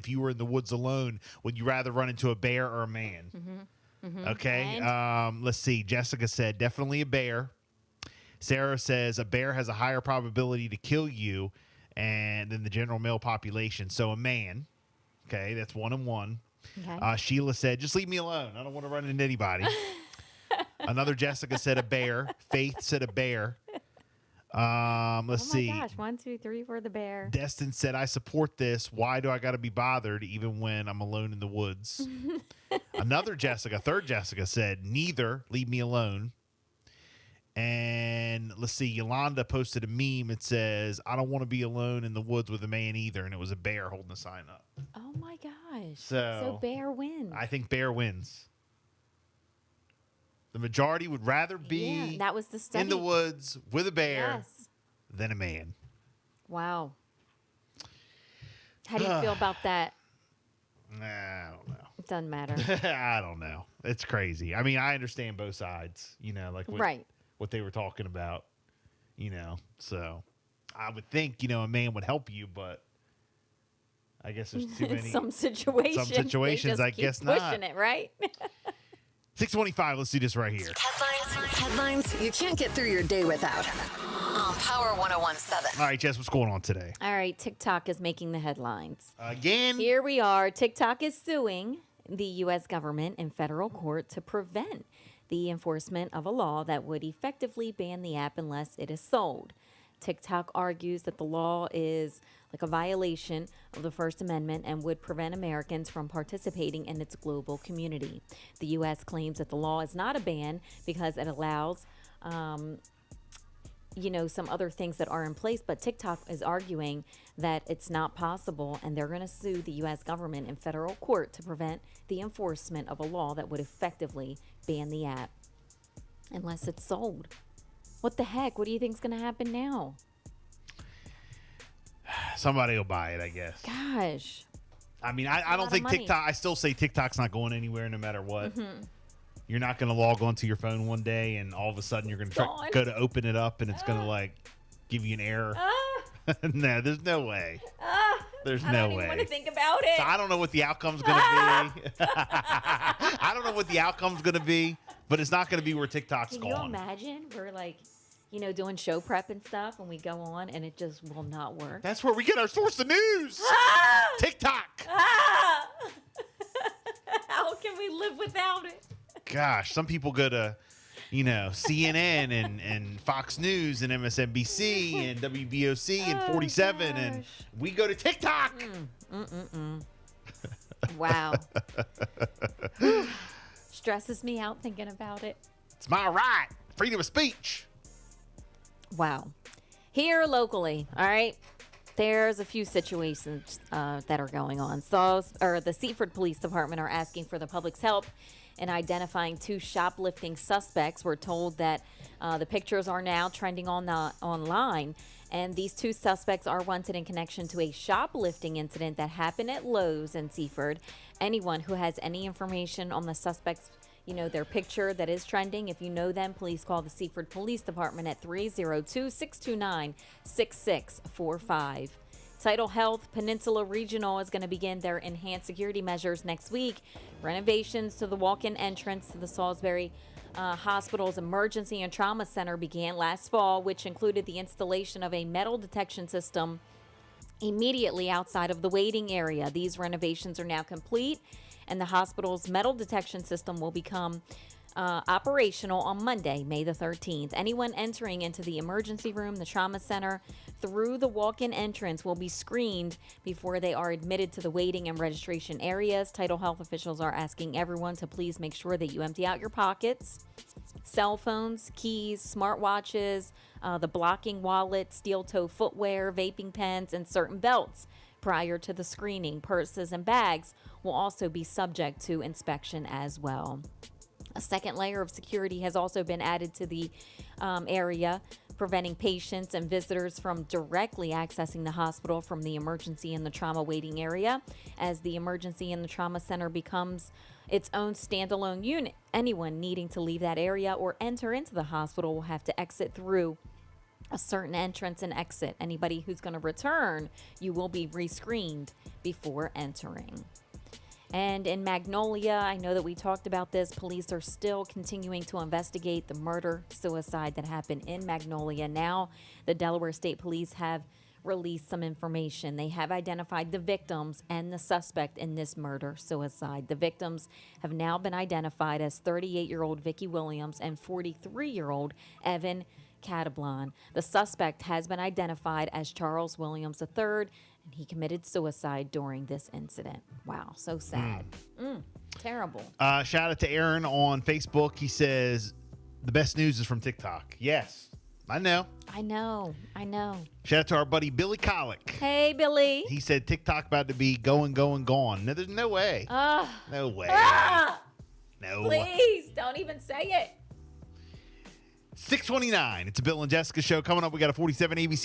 you were in the woods alone, would you rather run into a bear or a man? Okay. Let's see. Jessica said definitely a bear. Sarah says a bear has a higher probability to kill you than the general male population. So a man. Okay, that's 1 and 1. Okay. Sheila said, just leave me alone. I don't want to run into anybody. Another Jessica said a bear. Faith said a bear. Let's see. Oh my gosh, 1, 2, 3 for the bear. Destin said, I support this. Why do I got to be bothered even when I'm alone in the woods? Another Jessica, third Jessica said, neither. Leave me alone. And let's see, Yolanda posted a meme. It says, I don't want to be alone in the woods with a man either. And it was a bear holding the sign up. Oh my gosh. So bear wins. I think bear wins. The majority would rather be that was the study. in the woods with a bear Yes. than a man. Wow. How do you feel about that? I don't know. It doesn't matter. I don't know. It's crazy. I mean, I understand both sides, like what they were talking about, So I would think, a man would help you, but I guess there's too many. Some situations, I guess not. Pushing it, right? 625, let's do this right here. Headlines you can't get through your day without. On Power 1017. All right, Jess, what's going on today? All right, TikTok is making the headlines. Again? Here we are. TikTok is suing the U.S. government in federal court to prevent the enforcement of a law that would effectively ban the app unless it is sold. TikTok argues that the law is like a violation of the First Amendment and would prevent Americans from participating in its global community. The U.S. claims that the law is not a ban because it allows, some other things that are in place, but TikTok is arguing that it's not possible, and they're going to sue the U.S. government in federal court to prevent the enforcement of a law that would effectively ban the app unless it's sold. What the heck? What do you think is going to happen now? Somebody will buy it, I guess. Gosh. I mean, I don't think TikTok, I still say TikTok's not going anywhere no matter what. Mm-hmm. You're not going to log onto your phone one day and all of a sudden you're going to go to open it up and it's going to give you an error. No, there's no way. There's no way. I don't even want to think about it. So I don't know what the outcome's going to be. I don't know what the outcome's going to be, but it's not going to be where TikTok's Can going. Can you imagine? We're doing show prep and stuff, and we go on, and it just will not work. That's where we get our source of news. TikTok. How can we live without it? Gosh, some people go to, CNN and Fox News and MSNBC and WBOC and 47, and we go to TikTok. Wow. Stresses me out thinking about it. It's my right. Freedom of speech. Wow. Here locally, all right, there's a few situations that are going on. The Seaford Police Department are asking for the public's help in identifying 2 shoplifting suspects. We're told that the pictures are now trending online, and these 2 suspects are wanted in connection to a shoplifting incident that happened at Lowe's in Seaford. Anyone who has any information on the suspects, their picture that is trending, if you know them, please call the Seaford Police Department at 302-629-6645. Tidal Health Peninsula Regional is going to begin their enhanced security measures next week. Renovations to the walk-in entrance to the Salisbury Hospital's Emergency and Trauma Center began last fall, which included the installation of a metal detection system immediately outside of the waiting area. These renovations are now complete, and the hospital's metal detection system will become operational on Monday, May the 13th. Anyone entering into the emergency room, the trauma center, through the walk-in entrance will be screened before they are admitted to the waiting and registration areas. Tidal Health officials are asking everyone to please make sure that you empty out your pockets, cell phones, keys, smartwatches, the blocking wallet, steel-toe footwear, vaping pens, and certain belts prior to the screening. Purses and bags will also be subject to inspection as well. A second layer of security has also been added to the area, preventing patients and visitors from directly accessing the hospital from the emergency and the trauma waiting area. As the emergency and the trauma center becomes its own standalone unit, anyone needing to leave that area or enter into the hospital will have to exit through a certain entrance and exit. Anybody who's going to return, you will be rescreened before entering. And in Magnolia, I know that we talked about this. Police are still continuing to investigate the murder-suicide that happened in Magnolia. Now, the Delaware State Police have released some information. They have identified the victims and the suspect in this murder-suicide. The victims have now been identified as 38-year-old Vicky Williams and 43-year-old Evan Catablan. The suspect has been identified as Charles Williams III, and he committed suicide during this incident. Wow, so sad. Terrible. Shout out to Aaron on Facebook. He says, the best news is from TikTok. Yes, I know. Shout out to our buddy Billy Colick. Hey, Billy. He said TikTok about to be going, gone. No, there's no way. No way. No. Please, don't even say it. 6:29. It's a Bill and Jessica show. Coming up, we got a 47 ABC